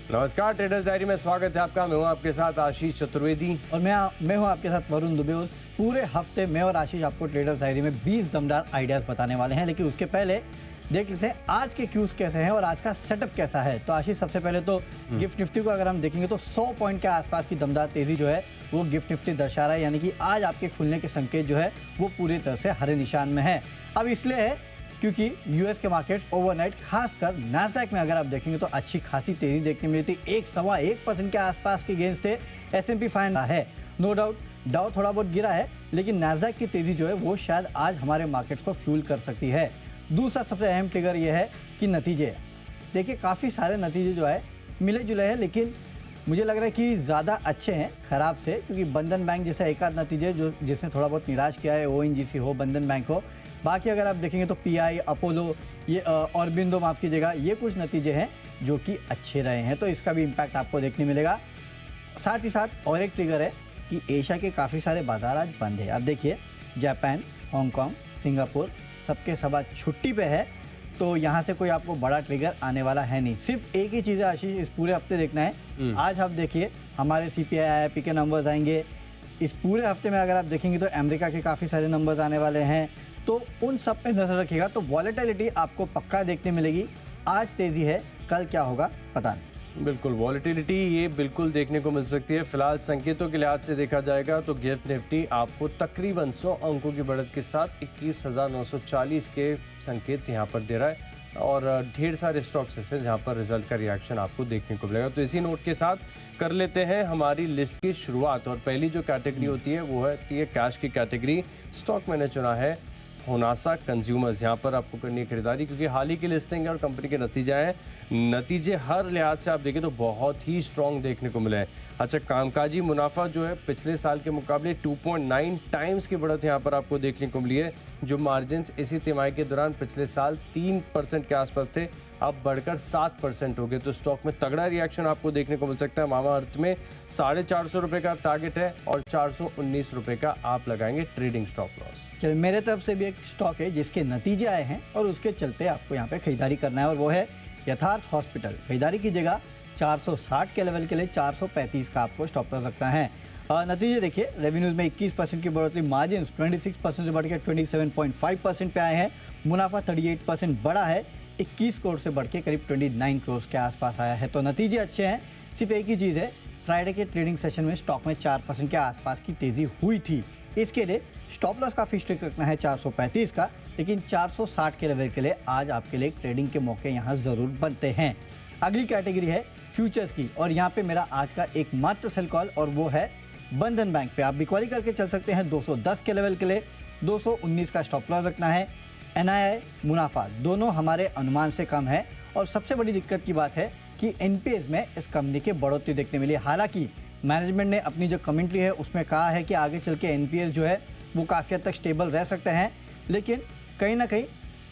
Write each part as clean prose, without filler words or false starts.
नमस्कार, traders diary में स्वागत है आपका। मैं हूं आपके साथ आशीष चतुर्वेदी और मैं हूं आपके साथ वरुण दुबे। उस पूरे हफ्ते मैं और आशीष आपको ट्रेडर्स डायरी में 20 दमदार आइडियाज़ बताने वाले हैं, लेकिन उसके पहले देख लेते हैं आज के क्यूज कैसे हैं और आज का सेटअप कैसा है। तो आशीष, सबसे पहले तो गिफ्ट निफ्टी को अगर हम देखेंगे तो 100 पॉइंट के आसपास की दमदार तेजी जो है वो गिफ्ट निफ्टी दर्शा रहा है, यानी कि आज आपके खुलने के संकेत जो है वो पूरी तरह से हरे निशान में है। अब इसलिए है क्योंकि यूएस के मार्केट ओवरनाइट खासकर नैस्डैक में अगर आप देखेंगे तो अच्छी खासी तेजी देखने मिली थी। 1.25% के आसपास के गेंस थे। S&P 500 है, नो डाउट डाउ थोड़ा बहुत गिरा है, लेकिन नैस्डैक की तेजी जो है वो शायद आज हमारे मार्केट्स को फ्यूल कर सकती है। दूसरा सबसे अहम ट्रिगर ये है कि नतीजे, देखिए काफ़ी सारे नतीजे जो है मिले जुले हैं, लेकिन मुझे लग रहा है कि ज़्यादा अच्छे हैं ख़राब से, क्योंकि बंधन बैंक जैसा एक आध नतीजे जो जिसने थोड़ा बहुत निराश किया है, ONGC हो, बंधन बैंक हो। बाकी अगर आप देखेंगे तो PI, अपोलो, ये ऑरबिंदो, माफ़ कीजिएगा, ये कुछ नतीजे हैं जो कि अच्छे रहे हैं, तो इसका भी इम्पैक्ट आपको देखने मिलेगा। साथ ही साथ और एक ट्रिगर है कि एशिया के काफ़ी सारे बाजार आज बंद है। अब देखिए जापान, हांगकांग, सिंगापुर सबके सब आज छुट्टी पे है, तो यहाँ से कोई आपको बड़ा ट्रिगर आने वाला है नहीं। सिर्फ एक ही चीज़ है आशीष, इस पूरे हफ्ते देखना है। आज आप देखिए हमारे CPI, IIP के नंबर्स आएंगे। इस पूरे हफ्ते में अगर आप देखेंगे तो अमेरिका के काफ़ी सारे नंबर्स आने वाले हैं, तो उन सब पे नजर रखिएगा। तो वॉलेटिलिटी आपको पक्का देखने मिलेगी। आज तेजी है, कल क्या होगा पता नहीं। बिल्कुल, वॉलेटिलिटी ये बिल्कुल देखने को मिल सकती है। फिलहाल संकेतों के लिहाज से देखा जाएगा तो गिफ्ट निफ्टी आपको तकरीबन 100 अंकों की बढ़त के साथ 21,940 के संकेत यहाँ पर दे रहा है, और ढेर सारे स्टॉक्स ऐसे जहाँ पर रिजल्ट का रिएक्शन आपको देखने को मिलेगा। तो इसी नोट के साथ कर लेते हैं हमारी लिस्ट की शुरुआत, और पहली जो कैटेगरी होती है वो है ये कैश की कैटेगरी। स्टॉक मैंने चुना है होनासा कंज्यूमर्स। यहाँ पर आपको करनी है खरीदारी, क्योंकि हाल ही की लिस्टिंग है और कंपनी के नतीजे हैं। नतीजे हर लिहाज से आप देखें तो बहुत ही स्ट्रॉन्ग देखने को मिले हैं। अच्छा, कामकाजी मुनाफा जो है पिछले साल के मुकाबले 2.9 टाइम्स की बढ़त यहाँ पर आपको देखने को मिली है। जो मार्जिन्स इसी तिमाही के दौरान पिछले साल 3% के आसपास थे, अब बढ़कर 7% हो गए। तो स्टॉक में तगड़ा रिएक्शन आपको देखने को मिल सकता है। मामाअर्थ में 450 रुपये का टारगेट है और 419 रुपये का आप लगाएंगे ट्रेडिंग स्टॉप लॉस। चलिए, मेरे तरफ से भी एक स्टॉक है जिसके नतीजे आए हैं और उसके चलते आपको यहाँ पे खरीदारी करना है, और वो है यथार्थ हॉस्पिटल। खरीदारी कीजिएगा 460 के लेवल के लिए 435 का आपको स्टॉप लॉस रखना है। नतीजे देखिए, रेवेन्यूज में 21% की बढ़ोतरी, मार्जिन 26% से बढ़ के 27.5% पे आए हैं। मुनाफा 38% बढ़ा है, 21 करोड़ से बढ़ के करीब 29 करोड़ के आसपास आया है। तो नतीजे अच्छे हैं। सिर्फ एक ही चीज़ है, फ्राइडे के ट्रेडिंग सेशन में स्टॉक में 4% के आसपास की तेज़ी हुई थी। इसके लिए स्टॉप लॉस काफ़ी स्ट्रिक्ट रखना है 435 का, लेकिन 460 के लेवल के लिए आज आपके लिए ट्रेडिंग के मौके यहाँ ज़रूर बनते हैं। अगली कैटेगरी है फ्यूचर्स की, और यहाँ पे मेरा आज का एकमात्र सेल कॉल, और वो है बंधन बैंक पे। आप बिक्वाली करके चल सकते हैं 210 के लेवल के लिए, 219 का स्टॉप लॉस रखना है। NII, मुनाफा दोनों हमारे अनुमान से कम है, और सबसे बड़ी दिक्कत की बात है कि NPS में इस कंपनी की बढ़ोतरी देखने मिली। हालांकि मैनेजमेंट ने अपनी जो कमेंट्री है उसमें कहा है कि आगे चल के NPS जो है वो काफ़ी हद तक स्टेबल रह सकते हैं, लेकिन कहीं ना कहीं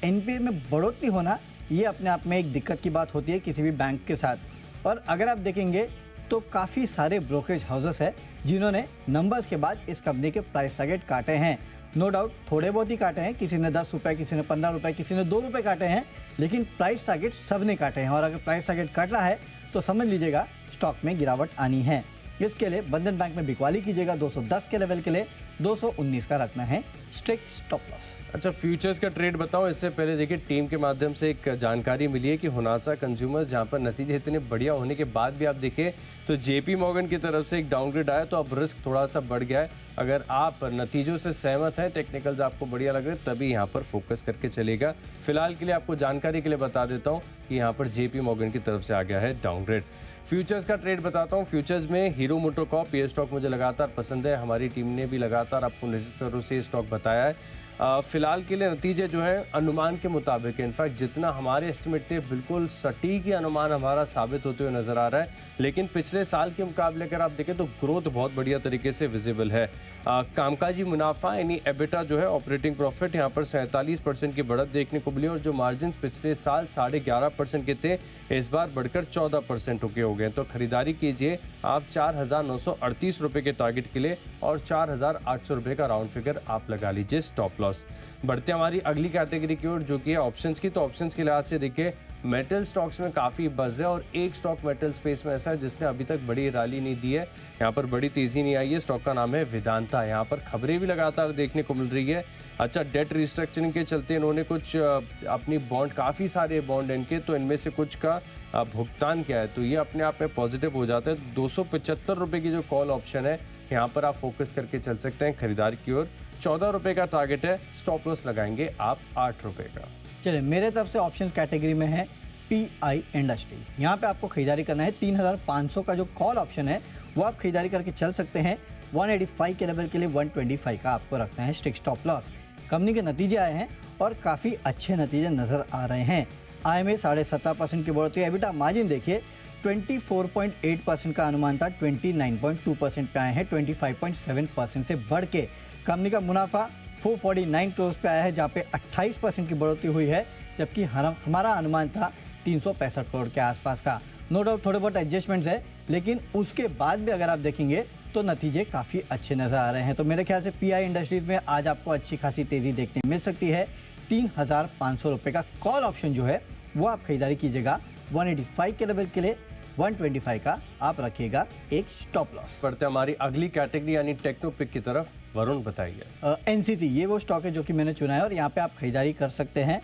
NPS में बढ़ोतरी होना ये अपने आप में एक दिक्कत की बात होती है किसी भी बैंक के साथ। और अगर आप देखेंगे तो काफ़ी सारे ब्रोकरेज हाउसेस हैं जिन्होंने नंबर्स के बाद इस कंपनी के प्राइस टारगेट काटे हैं। नो डाउट थोड़े बहुत ही काटे हैं, किसी ने 10 रुपये, किसी ने 15 रुपये, किसी ने 2 रुपये काटे हैं, लेकिन प्राइस टारगेट सब ने काटे हैं। और अगर प्राइस टारगेट काट रहा है तो समझ लीजिएगा स्टॉक में गिरावट आनी है। इसके लिए बंधन बैंक में बिकवाली कीजिएगा 210 के लेवल के लिए, 219 का रखना है स्ट्रिक्ट स्टॉप लॉस। अच्छा, फ्यूचर्स का ट्रेड बताओ। इससे पहले देखिए टीम के माध्यम से एक जानकारी मिली है कि होनासा कंज्यूमर्स, जहां पर नतीजे इतने बढ़िया होने के बाद भी आप देखें तो JP मॉर्गन की तरफ से एक डाउनग्रेड आया, तो अब रिस्क थोड़ा सा बढ़ गया है। अगर आप नतीजों से सहमत हैं, टेक्निकल्स आपको बढ़िया लग रहे हैं, तभी यहाँ पर फोकस करके चलेगा। फिलहाल के लिए आपको जानकारी के लिए बता देता हूँ कि यहाँ पर JP मॉर्गन की तरफ से आ गया है डाउनग्रेड। फ्यूचर्स का ट्रेड बताता हूँ। फ्यूचर्स में हीरो मोटोकॉर्प, ये स्टॉक मुझे लगातार पसंद है। हमारी टीम ने भी लगातार आपको निश्चित तौर से ये स्टॉक बताया है। फिलहाल के लिए नतीजे जो है अनुमान के मुताबिक, इनफैक्ट जितना हमारे एस्टिमेट थे बिल्कुल सटीक ही अनुमान हमारा साबित होते हुए नजर आ रहा है। लेकिन पिछले साल के मुकाबले अगर आप देखें तो ग्रोथ बहुत बढ़िया तरीके से विजिबल है। कामकाजी मुनाफा यानी एबिटा जो है, ऑपरेटिंग प्रॉफिट, यहाँ पर 47% की बढ़त देखने को मिली, और जो मार्जिन पिछले साल 11.5% के थे, इस बार बढ़कर 14% हो गए। तो खरीदारी कीजिए आप 4,938 रुपये के टारगेट के लिए, और 4,800 रुपये का राउंड फिगर आप लगा लीजिए स्टॉप लॉस। बढ़ते हमारी अगली कैटेगरी की ओर, जो कि है ऑप्शंस की। तो ऑप्शंस के लिहाज से देखिए मेटल स्टॉक्स में काफ़ी बज़ है और एक स्टॉक मेटल स्पेस में ऐसा है जिसने अभी तक बड़ी रैली नहीं दी है, यहाँ पर बड़ी तेज़ी नहीं आई है। स्टॉक का नाम है वेदांता। यहाँ पर खबरें भी लगातार देखने को मिल रही है। अच्छा, डेट रिस्ट्रक्चरिंग के चलते इन्होंने कुछ अपनी बॉन्ड, काफ़ी सारे बॉन्ड इनके, तो इनमें से कुछ का भुगतान किया है, तो ये अपने आप में पॉजिटिव हो जाता है। 275 रुपये की जो कॉल ऑप्शन है, यहाँ पर आप फोकस करके चल सकते हैं खरीदार की ओर। 14 रुपये का टारगेट है, स्टॉप लॉस लगाएंगे आप 8 रुपये का। चलिए, मेरे तरफ से ऑप्शन कैटेगरी में है PI इंडस्ट्रीज। यहाँ पे आपको खरीदारी करना है। 3500 का जो कॉल ऑप्शन है वो आप खरीदारी करके चल सकते हैं। 185 के लेवल के लिए 125 का आपको रखना है स्ट्रिक्ट स्टॉप लॉस। कंपनी के नतीजे आए हैं और काफ़ी अच्छे नतीजे नज़र आ रहे हैं। आय में 7.5% की बढ़ोतरी। एबिटा मार्जिन देखिए 24.8% का अनुमान था, 29.2% पे आए हैं, 25.7% से बढ़ के। कंपनी का मुनाफा 449 करोड़ पे आया है, जहाँ पे 28% की बढ़ोतरी हुई है, जबकि हमारा अनुमान था 365 करोड़ के आसपास का। नो डाउट थोड़े बहुत एडजस्टमेंट्स है, लेकिन उसके बाद भी अगर आप देखेंगे तो नतीजे काफ़ी अच्छे नज़र आ रहे हैं। तो मेरे ख्याल से PI इंडस्ट्रीज़ में आज आपको अच्छी खासी तेज़ी देखने मिल सकती है। 3500 रुपये का कॉल ऑप्शन जो है वो आप खरीदारी कीजिएगा। 185 के लेवल के लिए 125 का आप रखिएगा एक स्टॉप लॉस। बढ़ते हमारी अगली कैटेगरी यानी टेक्नो पिक की तरफ। वरुण बताइए। NCC ये वो स्टॉक है जो कि मैंने चुना है और यहाँ पे आप खरीदारी कर सकते हैं।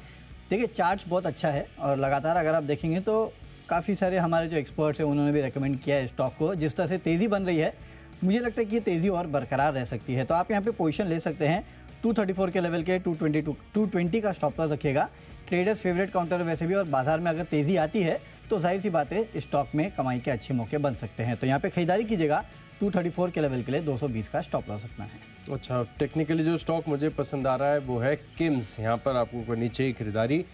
देखिए, चार्ट्स बहुत अच्छा है और लगातार अगर आप देखेंगे तो काफ़ी सारे हमारे जो एक्सपर्ट्स हैं उन्होंने भी रेकमेंड किया है स्टॉक को। जिस तरह से तेज़ी बन रही है, मुझे लगता है कि ये तेज़ी और बरकरार रह सकती है। तो आप यहाँ पे पोजीशन ले सकते हैं। 234 के लेवल के 220 का स्टॉप लॉस रखिएगा। ट्रेडर्स फेवरेट काउंटर वैसे भी, और बाजार में अगर तेज़ी आती है तो जाहिर सी बात है स्टॉक में कमाई के अच्छे मौके बन सकते हैं। तो यहाँ पे खरीदारी कीजिएगा। 234 के लेवल के लिए 220 का स्टॉप लॉस रखना है। अच्छा, टेक्निकली जो स्टॉक मुझे पसंद आ रहा है वो है किम्स। यहाँ पर आपको करनी चाहिए खरीदारी।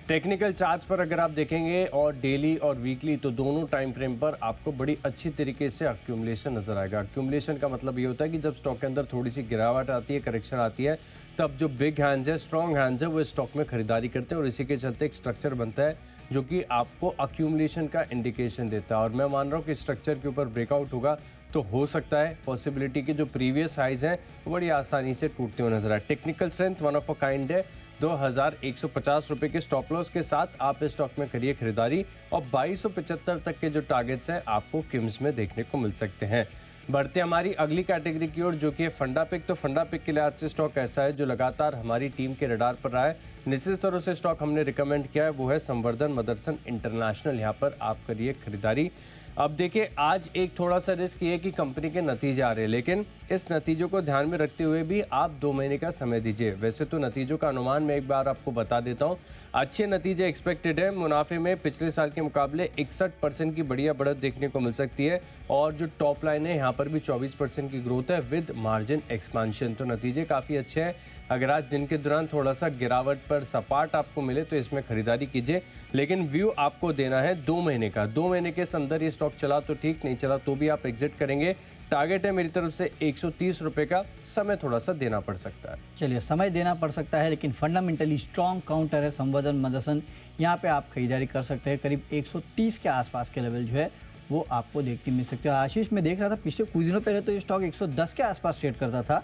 टेक्निकल चार्ट्स पर अगर आप देखेंगे और डेली और वीकली, तो दोनों टाइम फ्रेम पर आपको बड़ी अच्छी तरीके से अक्यूमुलेशन नजर आएगा। अक्यूमुलेशन का मतलब ये होता है कि जब स्टॉक के अंदर थोड़ी सी गिरावट आती है, करेक्शन आती है, तब जो बिग हैंड्स है, स्ट्रॉन्ग हैंड्स है, वो स्टॉक में खरीदारी करते हैं और इसी के चलते एक स्ट्रक्चर बनता है जो कि आपको अक्यूमुलेशन का इंडिकेशन देता है। और मैं मान रहा हूँ कि स्ट्रक्चर के ऊपर ब्रेकआउट होगा तो हो सकता है पॉसिबिलिटी की जो प्रीवियस हाइज हैं वो बड़ी आसानी से टूटते हुए नजर आए। Technical strength one of a kind है। 2150 रुपये के स्टॉप लॉस के साथ आप इस स्टॉक में करिए खरीदारी और 2275 तक के जो टारगेट्स हैं आपको किम्स में देखने को मिल सकते हैं। बढ़ते हमारी अगली कैटेगरी की ओर जो कि है फंडा पिक। तो फंडा पिक के लिए आज से स्टॉक ऐसा है जो लगातार हमारी टीम के रडार पर रहा है। निश्चित तौर से स्टॉक हमने रिकमेंड किया है, वो है संवर्धन मदरसन इंटरनेशनल। यहाँ पर आप करिए खरीदारी। अब देखिए, आज एक थोड़ा सा रिस्क ये कि कंपनी के नतीजे आ रहे हैं, लेकिन इस नतीजों को ध्यान में रखते हुए भी आप 2 महीने का समय दीजिए। वैसे तो नतीजों का अनुमान मैं एक बार आपको बता देता हूँ। अच्छे नतीजे एक्सपेक्टेड है। मुनाफे में पिछले साल के मुकाबले 61% की बढ़िया बढ़त देखने को मिल सकती है और जो टॉप लाइन है यहाँ पर भी 24% की ग्रोथ है विद मार्जिन एक्सपांशन। तो नतीजे काफ़ी अच्छे हैं। अगर आज दिन के दौरान थोड़ा सा गिरावट पर सपाट आपको मिले तो इसमें खरीदारी कीजिए, लेकिन व्यू आपको देना है 2 महीने का। 2 महीने के अंदर ये स्टॉक चला तो ठीक, नहीं चला तो भी आप एग्जिट करेंगे। टारगेट है मेरी तरफ से 130 रुपये का। समय थोड़ा सा देना पड़ सकता है। चलिए, समय देना पड़ सकता है, लेकिन फंडामेंटली स्ट्रॉन्ग काउंटर है संवर्धन मदरसन। यहाँ पे आप खरीदारी कर सकते हैं। करीब 130 के आसपास के लेवल जो है वो आपको देखने मिल सकते हैं। आशीष, मैं देख रहा था पिछले कुछ दिनों पहले तो ये स्टॉक 110 के आसपास ट्रेड करता था,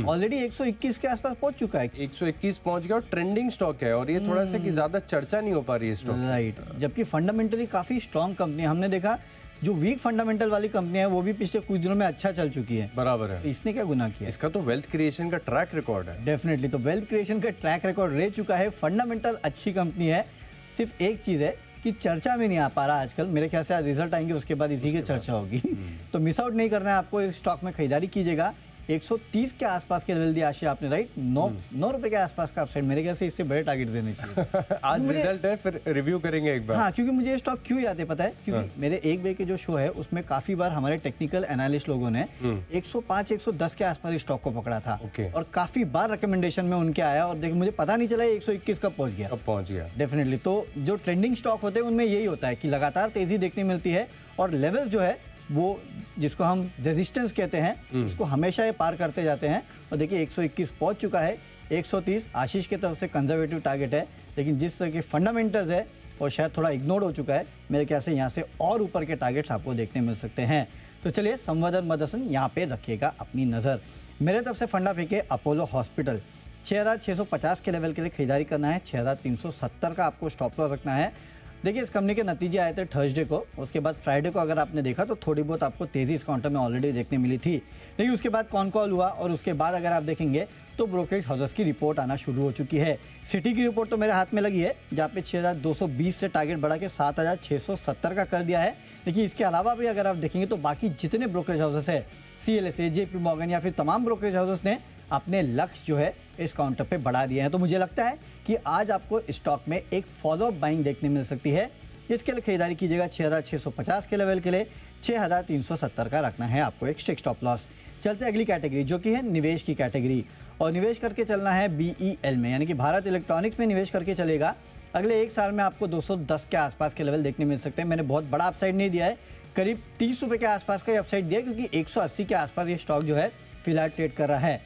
ऑलरेडी 121 के आसपास पहुंच चुका है। 121 पहुंच गया और ट्रेंडिंग स्टॉक है और ये थोड़ा सा कि ज्यादा चर्चा नहीं हो पा रही है स्टॉक। राइट, जबकि फंडामेंटली काफी स्ट्रॉन्ग कंपनी है। हमने देखा जो वीक फंडामेंटल वाली कंपनी है वो भी पिछले कुछ दिनों में अच्छा चल चुकी है। बराबर है। इसने क्या गुनाह किया? इसका तो वेल्थ क्रिएशन का ट्रैक रिकॉर्ड है। डेफिनेटली, तो वेल्थ क्रिएशन का ट्रैक रिकॉर्ड रह चुका है। फंडामेंटल अच्छी कंपनी है। सिर्फ एक चीज़ है कि चर्चा में नहीं आ पा रहा आजकल। मेरे ख्याल से आज रिजल्ट आएंगे उसके बाद इसी की चर्चा होगी। तो मिस आउट नहीं करना है आपको। इस स्टॉक में खरीदारी कीजिएगा। 130 के आसपास के लेवल दिया आशी आपने, राइट? 9 रुपए के आसपास का अपसाइड। मेरे ख्याल से इससे बड़े टारगेट देने चाहिए। आज रिजल्ट है, फिर रिव्यू करेंगे एक बार। हाँ, क्योंकि मुझे ये स्टॉक क्यों याद है पता है? क्योंकि मेरे एक बे के जो शो है उसमें काफी बार हमारे टेक्निकल एनालिस्ट लोगों ने 105 110 के आसपास स्टॉक को पकड़ा था और काफी बार रिकमेंडेशन में उनके आया और देखिए मुझे पता नहीं चला 121 कब पहुंच गया। डेफिनेटली, तो जो ट्रेंडिंग स्टॉक होते हैं उनमें यही होता है कि लगातार तेजी देखने मिलती है और लेवल जो है वो जिसको हम रेजिस्टेंस कहते हैं उसको हमेशा ये पार करते जाते हैं। और देखिए 121 पहुंच चुका है। 130 आशीष की तरफ से कंजर्वेटिव टारगेट है, लेकिन जिस तरह के फंडामेंटल्स है और शायद थोड़ा इग्नोर हो चुका है, मेरे ख्याल से यहाँ से और ऊपर के टारगेट्स आपको देखने मिल सकते हैं। तो चलिए, संवर्धन मदरसन यहाँ पे रखिएगा अपनी नज़र। मेरे तरफ से फंडा फेंके अपोलो हॉस्पिटल। 6650 के लेवल के लिए खरीदारी करना है। 6370 का आपको स्टॉप लॉस रखना है। देखिए, इस कंपनी के नतीजे आए थे थर्सडे को, उसके बाद फ्राइडे को अगर आपने देखा तो थोड़ी बहुत आपको तेज़ी इस काउंटर में ऑलरेडी देखने मिली थी। लेकिन उसके बाद कॉन कॉल हुआ और उसके बाद अगर आप देखेंगे तो ब्रोकरेज हाउसेस की रिपोर्ट आना शुरू हो चुकी है। सिटी की रिपोर्ट तो मेरे हाथ में लगी है, जहाँ पे 6220 से टारगेट बढ़ा के 7670 का कर दिया है। लेकिन इसके अलावा भी अगर आप देखेंगे तो बाकी जितने ब्रोकरेज हाउसेस है, CLSA, JP मॉर्गन या फिर तमाम ब्रोकरेज हाउसेस ने अपने लक्ष्य जो है इस काउंटर पे बढ़ा दिए हैं। तो मुझे लगता है कि आज आपको स्टॉक में एक फॉलोअप बाइंग देखने मिल सकती है। इसके लिए खरीदारी कीजिएगा 6650 के लेवल के लिए 6370 का रखना है आपको एक स्ट्रिक्ट स्टॉप लॉस। चलते अगली कैटेगरी जो कि है निवेश की कैटेगरी, और निवेश करके चलना है BEL में, यानी कि भारत इलेक्ट्रॉनिक्स में निवेश करके चलेगा। अगले एक साल में आपको 210 के आसपास के लेवल देखने मिल सकते हैं। मैंने बहुत बड़ा अपसाइड नहीं दिया है, करीब 30 रुपये के आसपास का ही अपसाइड दिया है, क्योंकि 180 के आसपास ये स्टॉक जो है फिलहाल ट्रेड कर रहा है।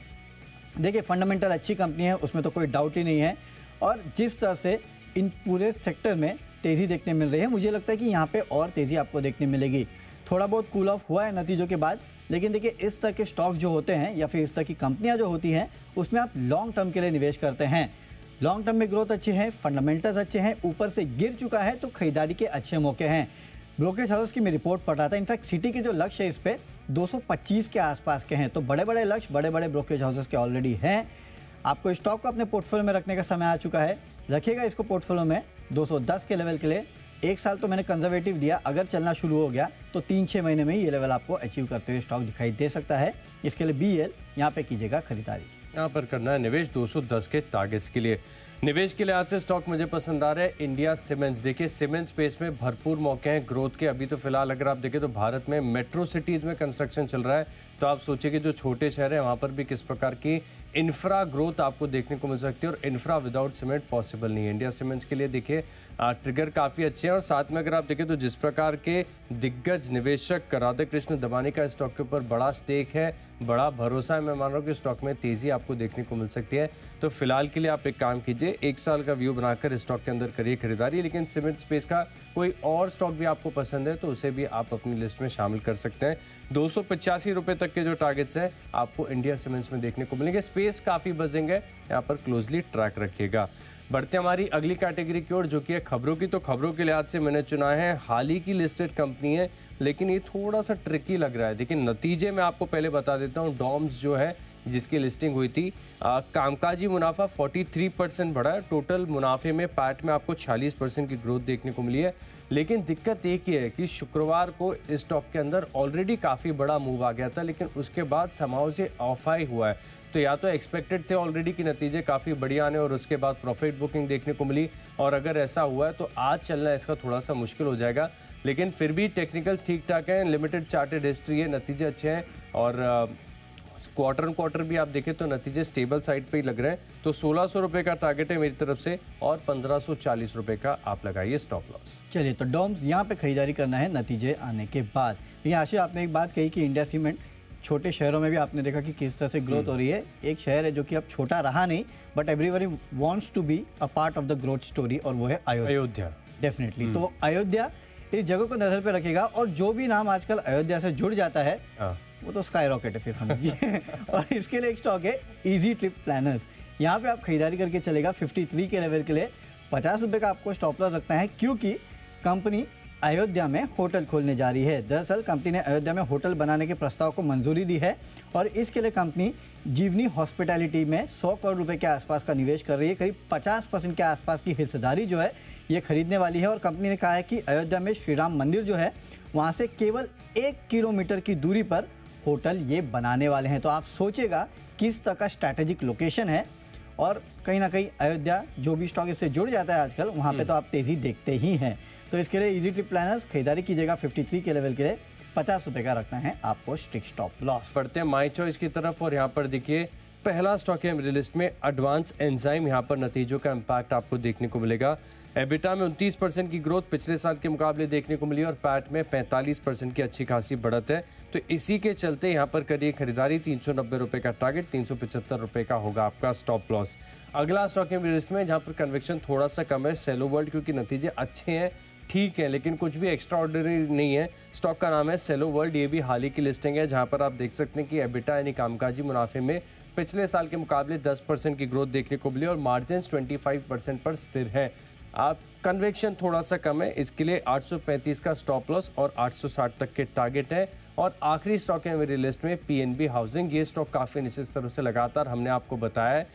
देखिए, फंडामेंटल अच्छी कंपनी है, उसमें तो कोई डाउट ही नहीं है। और जिस तरह से इन पूरे सेक्टर में तेज़ी देखने मिल रही है, मुझे लगता है कि यहाँ पे और तेज़ी आपको देखने मिलेगी। थोड़ा बहुत कूल ऑफ हुआ है नतीजों के बाद, लेकिन देखिए इस तरह के स्टॉक्स जो होते हैं या फिर इस तरह की कंपनियाँ जो होती हैं, उसमें आप लॉन्ग टर्म के लिए निवेश करते हैं। लॉन्ग टर्म में ग्रोथ अच्छी है, फंडामेंटल्स अच्छे हैं, ऊपर से गिर चुका है तो खरीदारी के अच्छे मौके हैं। ब्रोकरेज हाउस की मैं रिपोर्ट पढ़ रहा था, इनफैक्ट सिटी के जो लक्ष्य है इस पे 225 के आसपास के हैं। तो बड़े बड़े लक्ष्य बड़े बड़े ब्रोकरेज हाउसेस के ऑलरेडी हैं। आपको स्टॉक को अपने पोर्टफोलियो में रखने का समय आ चुका है। रखिएगा इसको पोर्टफोलियो में 210 के लेवल के लिए। एक साल तो मैंने कंजर्वेटिव दिया, अगर चलना शुरू हो गया तो 3-6 महीने में ही ये लेवल आपको अचीव करते हुए स्टॉक दिखाई दे सकता है। इसके लिए BEL यहाँ पे कीजिएगा खरीदारी। यहाँ पर करना है निवेश 210 के टारगेट्स के लिए। निवेश के लिहाज से स्टॉक मुझे पसंद आ रहा है इंडिया सीमेंट्स। देखिए, सीमेंट स्पेस में भरपूर मौके हैं ग्रोथ के। अभी तो फिलहाल अगर आप देखें तो भारत में मेट्रो सिटीज़ में कंस्ट्रक्शन चल रहा है, तो आप सोचिए कि जो छोटे शहर हैं वहाँ पर भी किस प्रकार की इंफ्रा ग्रोथ आपको देखने को मिल सकती है, और इंफ्रा विदाउट सीमेंट पॉसिबल नहीं है। इंडिया सीमेंट्स के लिए देखिए ट्रिगर काफ़ी अच्छे हैं, और साथ में अगर आप देखें तो जिस प्रकार के दिग्गज निवेशक राधा कृष्ण दमानी का स्टॉक के ऊपर बड़ा स्टेक है, बड़ा भरोसा है, मैं मान रहा हूँ कि स्टॉक में तेज़ी आपको देखने को मिल सकती है। तो फिलहाल के लिए आप एक काम कीजिए, एक साल का व्यू बनाकर स्टॉक के अंदर करिए खरीदारी। लेकिन सीमेंट स्पेस का कोई और स्टॉक भी आपको पसंद है तो उसे भी आप अपनी लिस्ट में शामिल कर सकते हैं। 285 रुपये तक के जो टारगेट्स हैं आपको इंडिया सीमेंट्स में देखने को मिलेंगे। स्पेस काफ़ी बजेंगे, यहाँ पर क्लोजली ट्रैक रखिएगा। बढ़ते हमारी अगली कैटेगरी की ओर जो कि है खबरों की। तो खबरों के लिहाज से मैंने चुना है हाल ही की लिस्टेड कंपनी है, लेकिन ये थोड़ा सा ट्रिकी लग रहा है। देखिए, नतीजे मैं आपको पहले बता देता हूँ। डॉम्स जो है जिसकी लिस्टिंग हुई थी, कामकाजी मुनाफा 43% बढ़ा है। टोटल मुनाफे में पैट में आपको 46% की ग्रोथ देखने को मिली है। लेकिन दिक्कत एक ही है कि शुक्रवार को इस स्टॉक के अंदर ऑलरेडी काफ़ी बड़ा मूव आ गया था, लेकिन उसके बाद समाव से ऑफ हाई हुआ है। तो या तो एक्सपेक्टेड थे ऑलरेडी कि नतीजे काफ़ी बढ़िया आने और उसके बाद प्रॉफिट बुकिंग देखने को मिली, और अगर ऐसा हुआ है तो आज चलना इसका थोड़ा सा मुश्किल हो जाएगा। लेकिन फिर भी टेक्निकल्स ठीक ठाक हैं, लिमिटेड चार्टेड हिस्ट्री है, नतीजे अच्छे हैं, और क्वार्टर ऑन क्वार्टर भी आप देखें तो नतीजे स्टेबल साइड पे ही लग रहे हैं। तो 1600 रुपये का टारगेट है मेरी तरफ से, और 1540 रुपये का आप लगाइए स्टॉप लॉस। चलिए, तो डॉम्स यहाँ पे खरीदारी करना है नतीजे आने के बाद। लेकिन आशीष, आपने एक बात कही कि इंडिया सीमेंट छोटे शहरों में भी आपने देखा कि किस तरह से ग्रोथ हो रही है। एक शहर है जो कि अब छोटा रहा नहीं, but everybody wants to be a part of the growth story, और वो है अयोध्या। डेफिनेटली। तो अयोध्या इस जगह को नजर पे रखेगा, और जो भी नाम आजकल अयोध्या से जुड़ जाता है वो तो स्काई रॉकेट है फिर समझिए। और इसके लिए एक स्टॉक है इजी ट्रिप प्लानर्स। यहाँ पे आप खरीदारी करके चलेगा 53 के लेवल के लिए। 50 रुपये का आपको स्टॉप लॉस रखना है, क्योंकि कंपनी अयोध्या में होटल खोलने जा रही है। दरअसल कंपनी ने अयोध्या में होटल बनाने के प्रस्ताव को मंजूरी दी है, और इसके लिए कंपनी जीवनी हॉस्पिटैलिटी में 100 करोड़ रुपए के आसपास का निवेश कर रही है। करीब 50% के आसपास की हिस्सेदारी जो है ये खरीदने वाली है। और कंपनी ने कहा है कि अयोध्या में श्री राम मंदिर जो है वहाँ से केवल 1 किलोमीटर की दूरी पर होटल ये बनाने वाले हैं। तो आप सोचेगा किस तरह का स्ट्रैटेजिक लोकेशन है, और कहीं ना कहीं अयोध्या जो भी स्टॉक इससे जुड़ जाता है आजकल, वहाँ पे तो आप तेज़ी देखते ही हैं। तो इसके लिए इजी ट्रिप प्लानर्स खरीदारी कीजिएगा 53 के लेवल के लिए। 50 रुपये का रखना है आपको स्ट्रिक्ट स्टॉप लॉस। बढ़ते हैं माई चॉइस की तरफ, और यहाँ पर देखिए पहला स्टॉक है मेरी लिस्ट में एडवांस एंजाइम। यहाँ पर नतीजों का इम्पैक्ट आपको देखने को मिलेगा। एबिटा में 29% की ग्रोथ पिछले साल के मुकाबले देखने को मिली, और पैट में 45% की अच्छी खासी बढ़त है। तो इसी के चलते यहाँ पर करिए खरीदारी। 390 रुपये का टारगेट, 375 रुपये का होगा आपका स्टॉप लॉस। अगला स्टॉक है मेरी लिस्ट में जहाँ पर कन्विक्शन थोड़ा सा कम है, सेलो वर्ल्ड, क्योंकि नतीजे अच्छे हैं, ठीक है, लेकिन कुछ भी एक्स्ट्रा ऑर्डिनरी नहीं है। स्टॉक का नाम है सेलो वर्ल्ड। ये भी हाल ही की लिस्टिंग है, जहाँ पर आप देख सकते हैं कि एबिटा यानी कामकाजी मुनाफे में पिछले साल के मुकाबले 10% की ग्रोथ देखने को मिली, और मार्जिन 25% पर स्थिर है। आप कन्वेक्शन थोड़ा सा कम है, इसके लिए 835 का स्टॉप लॉस और 860 तक के टारगेट है। और आखिरी स्टॉक है मेरी लिस्ट में पीएनबी हाउसिंग। ये स्टॉक काफ़ी नीचे स्तर से लगातार हमने आपको बताया है,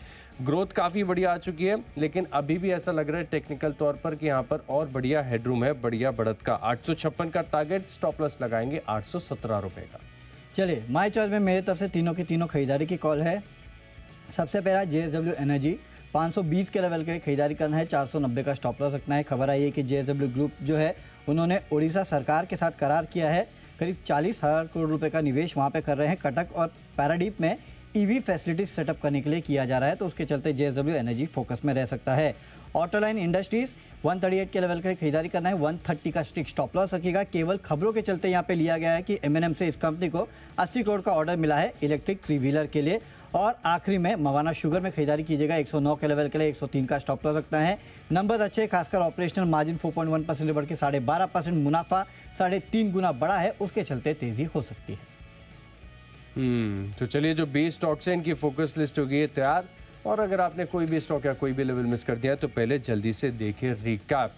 ग्रोथ काफ़ी बढ़िया आ चुकी है, लेकिन अभी भी ऐसा लग रहा है टेक्निकल तौर पर कि यहाँ पर और बढ़िया हेडरूम है, बढ़िया बढ़त का। 856 का टारगेट, स्टॉप लॉस लगाएंगे 817 रुपये का। चलिए माय चॉइस में मेरे तरफ से तीनों की तीनों खरीदारी की कॉल है। सबसे पहला जेएसडब्ल्यू एनर्जी 520 के लेवल के खरीदारी करना है, 490 का स्टॉप लॉस रखना है। खबर आई है कि जेएसडब्ल्यू ग्रुप जो है उन्होंने उड़ीसा सरकार के साथ करार किया है, करीब 40,000 करोड़ रुपए का निवेश वहाँ पे कर रहे हैं। कटक और पैराडीप में ईवी फैसिलिटीज सेटअप करने के लिए किया जा रहा है, तो उसके चलते जेएसडब्ल्यू एनर्जी फोकस में रह सकता है। ऑटोलाइन इंडस्ट्रीज 138 के लेवल की खरीदारी करना है, 130 का स्ट्रिक्ट स्टॉप लॉस रखिएगा। केवल खबरों के चलते यहाँ पे लिया गया है कि एमएनएम से इस कंपनी को 80 करोड़ का ऑर्डर मिला है इलेक्ट्रिक 3 व्हीलर के लिए। और आखिरी में मवाना शुगर में खरीदारी कीजिएगा, 109 के लेवल के लिए 103 का स्टॉप लॉस रखना है। नंबर अच्छे, खासकर ऑपरेशनल मार्जिन 4.1% से बढ़ के 12.5%, मुनाफा 3.5 गुना बढ़ा है, उसके चलते तेजी हो सकती है। तो चलिए, जो 20 स्टॉक्स हैं इनकी फोकस लिस्ट हो गई है तैयार। और अगर आपने कोई भी स्टॉक या कोई भी लेवल मिस कर दिया तो पहले जल्दी से देखिए रिकैप।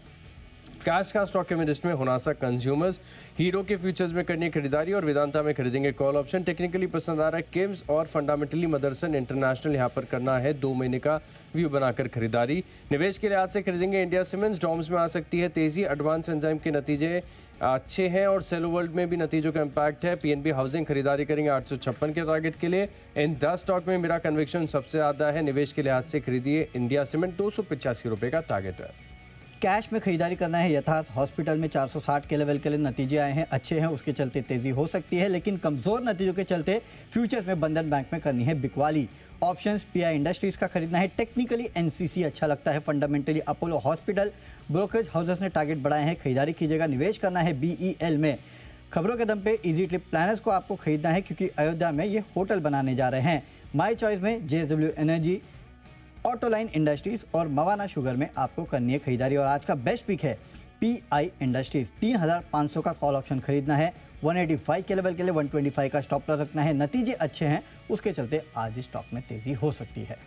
कैश का स्टॉक के लिस्ट में हुनासा कंज्यूमर्स, हीरो के फ्यूचर्स में करनी है खरीदारी और वेदांता में खरीदेंगे कॉल ऑप्शन। टेक्निकली पसंद आ रहा है किम्स और फंडामेंटली मदरसन इंटरनेशनल, यहाँ पर करना है 2 महीने का व्यू बनाकर खरीदारी। निवेश के लिहाज से खरीदेंगे इंडिया सीमेंट्स, डॉम्स में आ सकती है तेजी, एडवांस एंजाइम के नतीजे अच्छे हैं और सेलो वर्ल्ड में भी नतीजों का इम्पैक्ट है। पीएनबी हाउसिंग खरीदारी करेंगे 856 के टारगेट के लिए। इन 10 स्टॉक में मेरा कन्विक्शन सबसे ज़्यादा है, निवेश के लिहाज से खरीदिए इंडिया सीमेंट, 285 रुपये का टारगेट है। कैश में खरीदारी करना है यथार्थ हॉस्पिटल में 460 के लेवल के लिए नतीजे आए हैं, अच्छे हैं, उसके चलते तेजी हो सकती है, लेकिन कमजोर नतीजों के चलते फ्यूचर्स में बंधन बैंक में करनी है बिकवाली। ऑप्शंस पीआई इंडस्ट्रीज का खरीदना है, टेक्निकली एनसीसी अच्छा लगता है, fundamentally Apollo hospital. Brokerage houses ने टारगेट बढ़ाए हैं, खरीदारी कीजिएगा। निवेश करना है बीईएल में। खबरों के दम पे इजी ट्रिप प्लानर्स को आपको खरीदना है क्योंकि अयोध्या में ये होटल बनाने जा रहे हैं। माई चॉइस में जेएसडब्ल्यू एनर्जी, ऑटोलाइन इंडस्ट्रीज और मवाना शुगर में आपको करनी है खरीदारी। और आज का बेस्ट पिक है पीआई इंडस्ट्रीज, 3,500 का कॉल ऑप्शन खरीदना है, 185 के लेवल के लिए 125 का स्टॉप लॉस रखना है। नतीजे अच्छे हैं, उसके चलते आज स्टॉक में तेजी हो सकती है।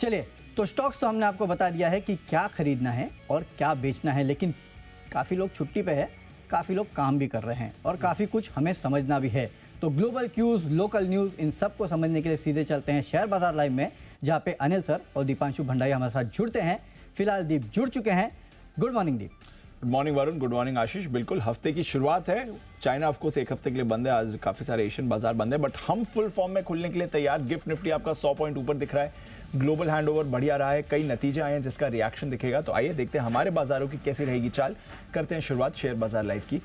चलिए, तो स्टॉक्स तो हमने आपको बता दिया है कि क्या खरीदना है और क्या बेचना है, लेकिन काफ़ी लोग छुट्टी पे है, काफ़ी लोग काम भी कर रहे हैं और काफ़ी कुछ हमें समझना भी है। तो ग्लोबल क्यूज, लोकल न्यूज़, इन सब को समझने के लिए सीधे चलते हैं शेयर बाजार लाइव में, जहाँ पे अनिल सर और दीपांशु भंडारी हमारे साथ जुड़ते हैं। फिलहाल दीप जुड़ चुके हैं। Good morning Deep. Good morning Varun, good morning Ashish. बिल्कुल, हफ्ते की शुरुआत है। चाइना ऑफ कोर्स एक हफ्ते के लिए बंद है, आज काफी सारे एशियन बाजार बंद है, बट हम फुल फॉर्म में खुलने के लिए तैयार। गिफ्ट निफ्टी आपका 100 पॉइंट ऊपर दिख रहा है, ग्लोबल हैंडओवर बढ़िया रहा है, कई नतीजे आए हैं जिसका रिएक्शन दिखेगा। तो आइए देखते हैं हमारे बाजारों की कैसी रहेगी चाल। करते हैं शुरुआत शेयर बाजार लाइव की।